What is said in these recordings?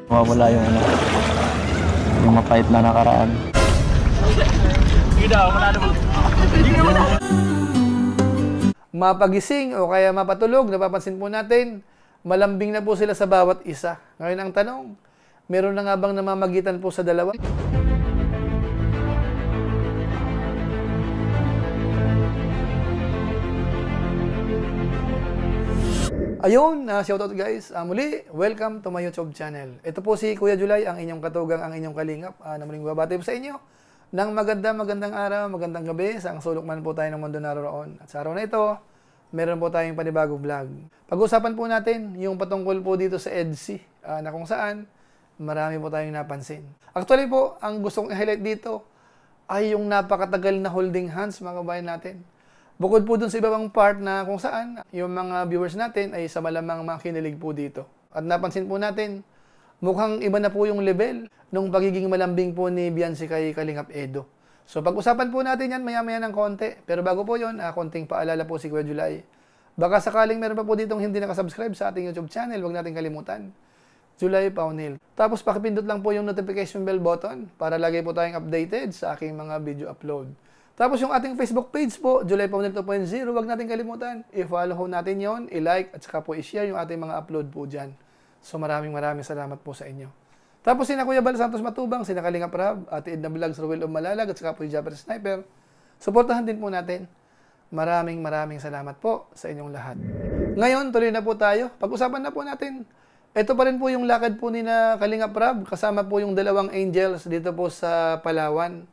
Mawawala yung ano, yung mapait na nakaraan. Mapagising o kaya mapatulog, napapansin po natin, malambing na po sila sa bawat isa. Ngayon ang tanong, meron na nga bang namamagitan po sa dalawa? Ayun, shoutout guys. Muli, welcome to my YouTube channel. Ito po si Kuya Julay, ang inyong katugang, ang inyong kalingap. Na muling babati po sa inyo ng magandang araw, magandang gabi sa ang sulok man po tayo ng mundo naroon. At sa araw na ito, meron po tayong panibagong vlog. Pag-usapan po natin yung patungkol po dito sa EDSI, na kung saan marami po tayong napansin. Actually po, ang gusto kong i-highlight dito ay yung napakatagal na holding hands, mga kabayan natin. Bukod po dun sa iba pang part na kung saan yung mga viewers natin ay sa malamang makinilig po dito. At napansin po natin, mukhang iba na po yung level nung pagiging malambing po ni Beyonce kay Kalingap Edo. So pag-usapan po natin yan maya-maya ng konti. Pero bago po yun, konting paalala po si Kuya Julay. Baka sakaling meron pa po ditong hindi nakasubscribe sa ating YouTube channel, huwag natin kalimutan. Julay Paunil. Tapos pakipindot lang po yung notification bell button para lagi po tayong updated sa aking mga video upload. Tapos yung ating Facebook page po, Julay Paunil 2.0, huwag natin kalimutan. I-follow natin yon, i-like at saka po i-share yung ating mga upload po dyan. So maraming salamat po sa inyo. Tapos sina Kuya Bal Santos Matubang, sina Kalingap Rab, Ate Edna Vlogs, Ruel Malalag at saka po yung Japper Sniper. Suportahan din po natin. Maraming salamat po sa inyong lahat. Ngayon, tuloy na po tayo. Pag-usapan na po natin. Ito pa rin po yung lakad po ni na Kalingap Rab, kasama po yung dalawang angels dito po sa Palawan.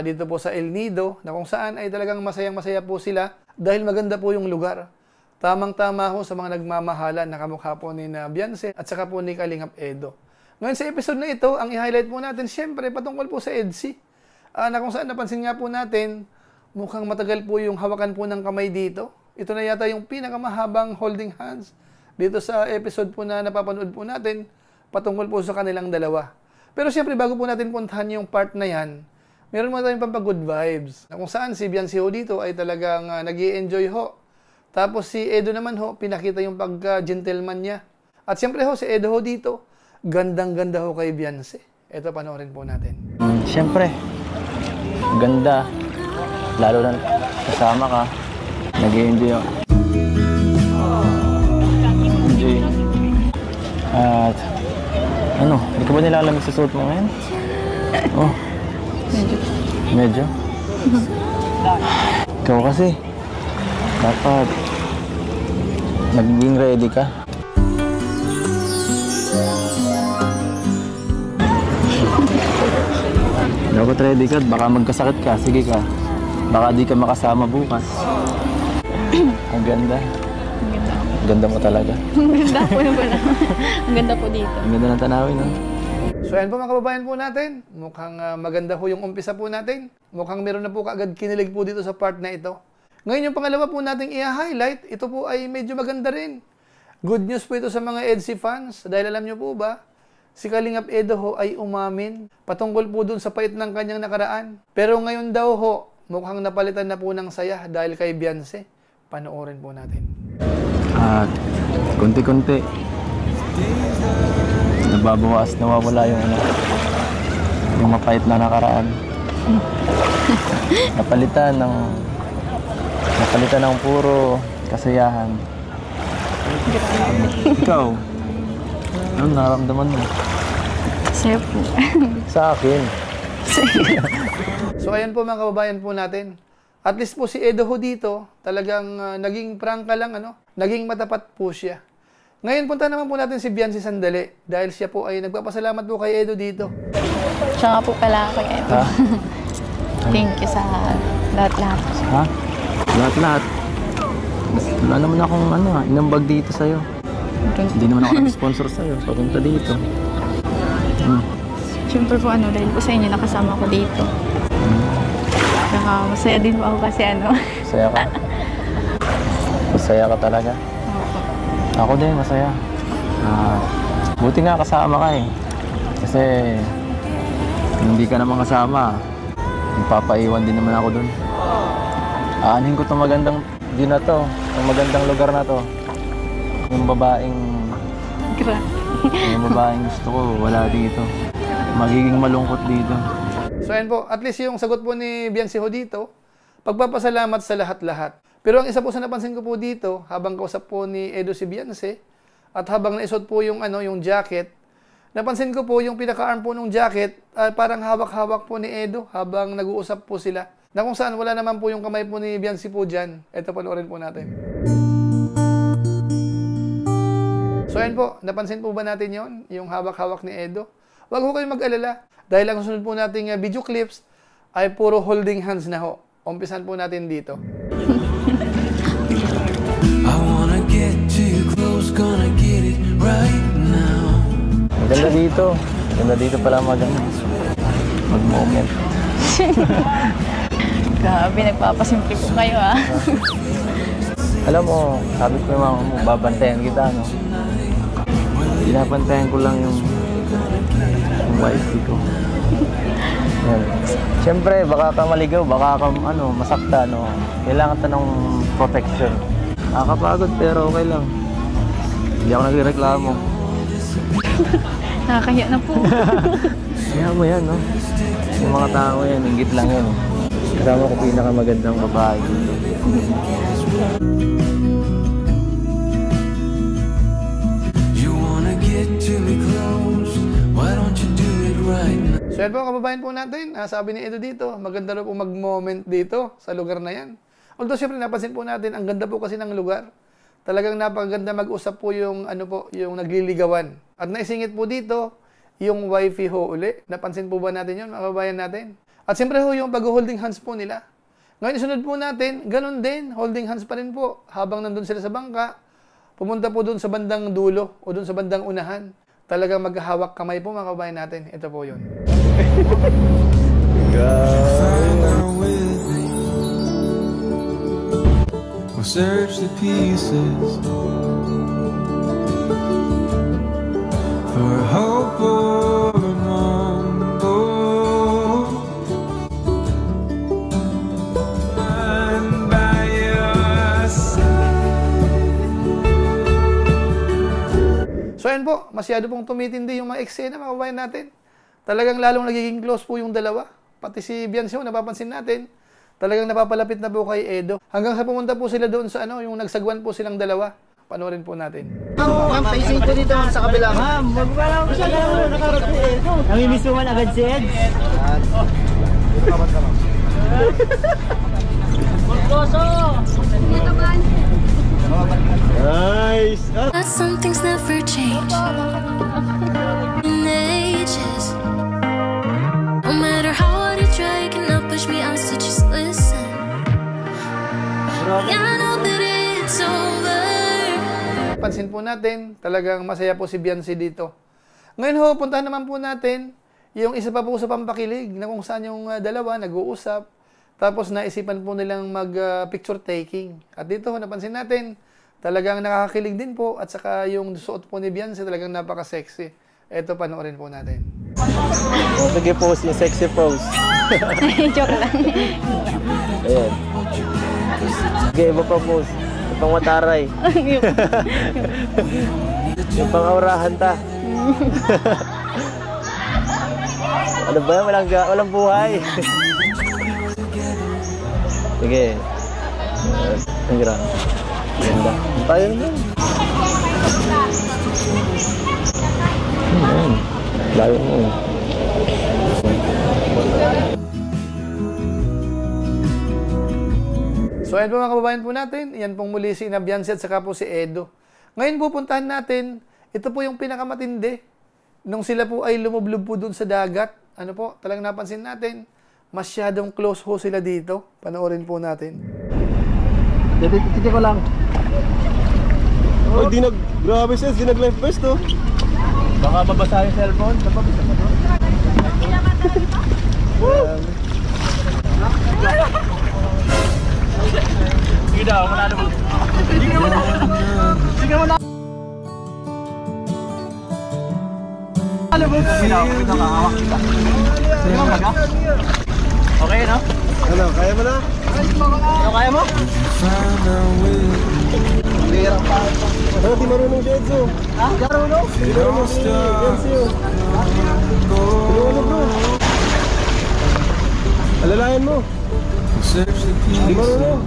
Dito po sa El Nido, na kung saan ay talagang masayang-masaya po sila dahil maganda po yung lugar. Tamang-tama ho sa mga nagmamahalan na kamukha po ni na Beyonce at saka po ni Kalingap Edo. Ngayon sa episode na ito, ang i-highlight po natin, syempre, patungkol po sa EDSI. Na kung saan napansin nga po natin, mukhang matagal po yung hawakan po ng kamay dito. Ito na yata yung pinakamahabang holding hands dito sa episode po na napapanood po natin patungkol po sa kanilang dalawa. Pero syempre, bago po natin puntahan yung part na yan, meron mo tayong pampagood vibes. Na kung saan si Beyonce ho dito ay talagang nag-i-enjoy ho. Tapos si Edo naman ho, pinakita yung pagka-gentleman niya. At siyempre ho, si Edo ho dito, gandang-ganda ho kay Beyonce. Ito, panoorin po natin. Siyempre, ganda. Lalo na kasama ka. Nag-i-enjoy ako. Enjoy. At ano, hindi ka ba nilalamig sa suot mo ngayon? Oh. Medyo? Ikaw kasi, dapat naging ready ka. Dapat ready ka, baka magkasakit ka, sige ka. Baka di ka makasama bukas. Ang ganda. Ang ganda mo talaga. Ang ganda po yung pala. Ang ganda po dito. Ang ganda ng tanawin, no? So ayan po mga kababayan po natin, mukhang maganda po yung umpisa po natin. Mukhang meron na po kaagad kinilig po dito sa part na ito. Ngayon yung pangalawa po nating i-highlight, ito po ay medyo maganda rin. Good news po ito sa mga EDSI fans dahil alam nyo po ba, si Kalingap Edo ho ay umamin patungkol po dun sa pait ng kanyang nakaraan. Pero ngayon daw ho, mukhang napalitan na po ng saya dahil kay Beyonce. Panoorin po natin. Kunti-kunti. Nababawas, nawawala yung ano, yung mapait na nakaraan. Napalitan ng puro kasayahan. Ikaw, ano naramdaman mo? Saya po. Sa akin. So ayan po mga kababayan po natin. At least po si Edo ho dito, talagang naging prangka lang, naging matapat po siya. Ngayon, punta naman po natin si Beyonce sandali dahil siya po ay nagpapasalamat po kay Edo dito. Siya nga po pala kay Edo. Thank you sa lahat-lahat. Ha? Lahat-lahat? Wala naman akong inambag dito sa'yo. Hindi naman ako nag-sponsor sa'yo. Papunta dito. Siyempre po dahil po sa inyo nakasama ko dito. Saka masaya din po ako kasi Masaya ka? Masaya ka talaga? Ako din, masaya. Buti nga kasama ka eh. Kasi hindi ka naman kasama, magpapaiwan din naman ako dun. Aanhin ko itong magandang view na to, itong magandang lugar na to. Yung babaeng Grabe. Yung babaeng gusto ko, wala dito. Magiging malungkot dito. So ayan po, at least yung sagot po ni Biancy ho dito, pagpapasalamat sa lahat-lahat. Pero ang isa po sa napansin ko po dito, habang kausap po ni Edo si Biancy, at habang naisot po yung, yung jacket, napansin ko po yung pinaka-arm po ng jacket, parang hawak-hawak po ni Edo habang nag-uusap po sila. Na kung saan wala naman po yung kamay po ni Biancy po dyan. Ito, panoorin po natin. So ayan po, napansin po ba natin yon, yung hawak-hawak ni Edo? Huwag ho kayong mag-alala. Dahil ang sunod po nating video clips ay puro holding hands na ho. Umpisan po natin dito. I wanna get too close, gonna get it right now. Maganda dito. Maganda dito pala mag-moment. Grabe, nagpapasimple po kayo ah. Alam mo, sabi ko naman mo, babantayan kita, no? Binabantayan ko lang yung wifey ko. Yan. Siyempre, baka ka maligaw, baka ka masakta, no? Kailangan ta ng protection. Nakakapagod pero okay lang. Hindi ako nagreklamo. Nakakahiya na po. Kaya mo yan, no? Yung mga tao yan, inggit lang yan. Kasama ko pinakamagandang babae dito. You wanna get to me close, why don't you do it right now? So yan po, kababayan po natin. Sabi ni Edo dito, maganda raw po mag-moment dito sa lugar na yan. Although syempre napansin po natin, ang ganda po kasi ng lugar. Talagang napakaganda mag-usap po yung yung nagliligawan. At naisingit po dito yung wifey ho uli. Napansin po ba natin yun, mga kababayan natin? At siyempre ho yung pag-holding hands po nila. Ngayon isunod po natin, ganun din, holding hands pa rin po. Habang nandun sila sa bangka, pumunta po dun sa bandang dulo o dun sa bandang unahan. Talagang maghahawak kamay po, mga kababayan natin. Ito po yun. We'll search the pieces for hope or mumble. I'm by your side. So yan po, masyado pong tumitindi yung mga eksena, mga kababayan natin. Talagang lalong nagiging close po yung dalawa. Pati si Biancy, napapansin natin, talagang napapalapit na po kay Edo. Hanggang sa pumunta po sila doon sa yung nagsagwan po silang dalawa. Panoorin po natin. Ang pacing ko dito sa kabila. Ma'am, magpala ko siya na nakarating si Edo. Namimisuman agad si Ed. Mulkoso! Nice! But some things never change in ages. No matter how hard you try, you cannot push me out, so just listen. Yeah, I know that it's over. Pansin po natin, talagang masaya po si Biancy dito. Ngayon ho, puntahan naman po natin yung isa pa po sa pampakilig na kung saan yung dalawa nag-uusap. Tapos naisipan po nilang mag-picture taking. At dito, napansin natin, talagang nakakakilig din po. At saka yung suot po ni Biancy talagang napaka-sexy. Ito, panoorin po natin. Sige, pose yung sexy pose. Joke lang. Ayan. Sige, iba pa pose. Yung pang mataray. Yung pang aurahan ta. Ano ba yan? Walang buhay. Sige. Ang gran. Ganda. Tayo naman. Layo mo. So ayan po mga kababayan po natin, yan pong muli si Biancy at saka po si Edo. Ngayon pupuntahan natin, ito po yung pinakamatindi. Nung sila po ay lumublob po dun sa dagat, talagang napansin natin, masyadong close ho sila dito. Panoorin po natin. Titi ko lang. Oh, grabe siya, di nag-life vest to. Baka mabasa yung cellphone. Napabasa mo to. Sige daw, manalo mo. Sige mo na. Sige mo na. Ano mo? Sige daw, kakahawak kita. Sige mo baga? Okay, no? Ano, kaya mo na? Ano kaya mo? Find our way. Ano, di marunong si Edzo. Ha? Marunong? Di marunong si Edzo. Tulungan mo, bro. Alalayan mo. Di marunong.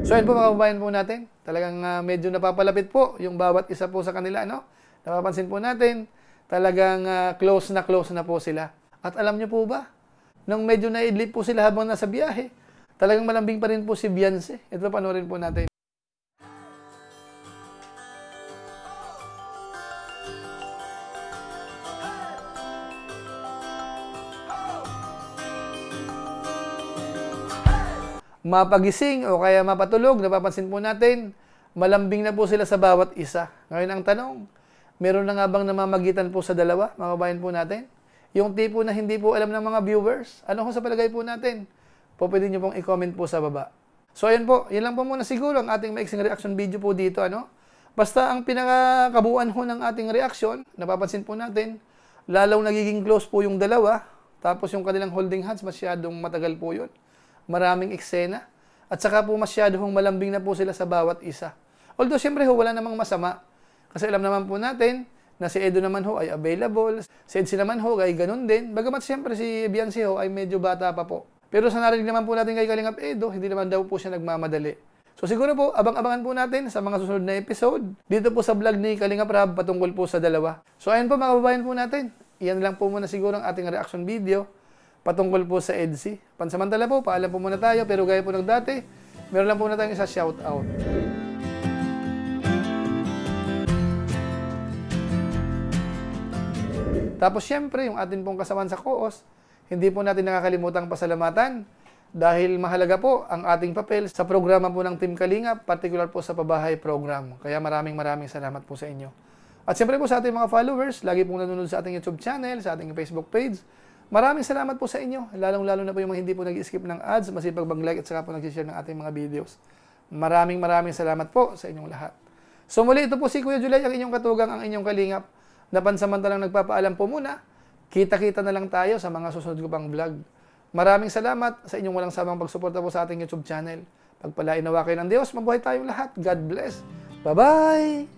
So yun po mga kababayan po natin, talagang medyo napapalapit po yung bawat isa po sa kanila, no? Napapansin po natin, talagang close na po sila. At alam nyo po ba, nung medyo naidlip po sila habang nasa biyahe, talagang malambing pa rin po si Beyonce. Ito panoorin po natin. Mapagising o kaya mapatulog, napapansin po natin, malambing na po sila sa bawat isa. Ngayon ang tanong, meron na nga bang namamagitan po sa dalawa, mga kabayan po natin? Yung tipo na hindi po alam ng mga viewers, ano kung sa palagay po natin? Po pwede nyo pong i-comment po sa baba. So ayun po, yun lang po muna siguro ang ating maiksing reaction video po dito. Basta ang pinakakabuuan ho ng ating reaction, napapansin po natin, lalaw nagiging close po yung dalawa, tapos yung kanilang holding hands, masyadong matagal po yun. Maraming eksena. At saka po masyadong malambing na po sila sa bawat isa. Although siyempre ho, wala namang masama. Kasi alam naman po natin na si Edo naman ho ay available. Si Edsy naman ho ay ganun din. Bagamat siyempre si Beyonce ho ay medyo bata pa po. Pero sa narinig naman po natin kay Kalingap Edo, hindi naman daw po siya nagmamadali. So siguro po, abang-abangan po natin sa mga susunod na episode dito po sa vlog ni Kalingap Rab patungkol po sa dalawa. So ayun po mga kababayan po natin. Iyan lang po muna siguro ang ating reaction video patungkol po sa Edsy. Pansamantala po, paalam po muna tayo, pero gaya po ng dati, meron lang po na tayong isa shoutout. Tapos syempre, yung atin pong kasamaan sa Koos, hindi po natin nakakalimutang pasalamatan dahil mahalaga po ang ating papel sa programa po ng Team Kalingap, particular po sa pabahay program. Kaya maraming salamat po sa inyo. At syempre po sa ating mga followers, lagi pong nanonood sa ating YouTube channel, sa ating Facebook page, maraming salamat po sa inyo, lalong-lalo na po yung mga hindi po nag-skip ng ads, masipag mag-like at saka po nag-share ng ating mga videos. Maraming salamat po sa inyong lahat. So muli, ito po si Kuya Julay, ang inyong katugang, ang inyong kalingap, na pansamantalang nagpapaalam po muna. Kita-kita na lang tayo sa mga susunod ko pang vlog. Maraming salamat sa inyong walang samang pagsuporta po sa ating YouTube channel. Pagpalain nawa kayo ng Diyos, mabuhay tayong lahat. God bless. Bye-bye!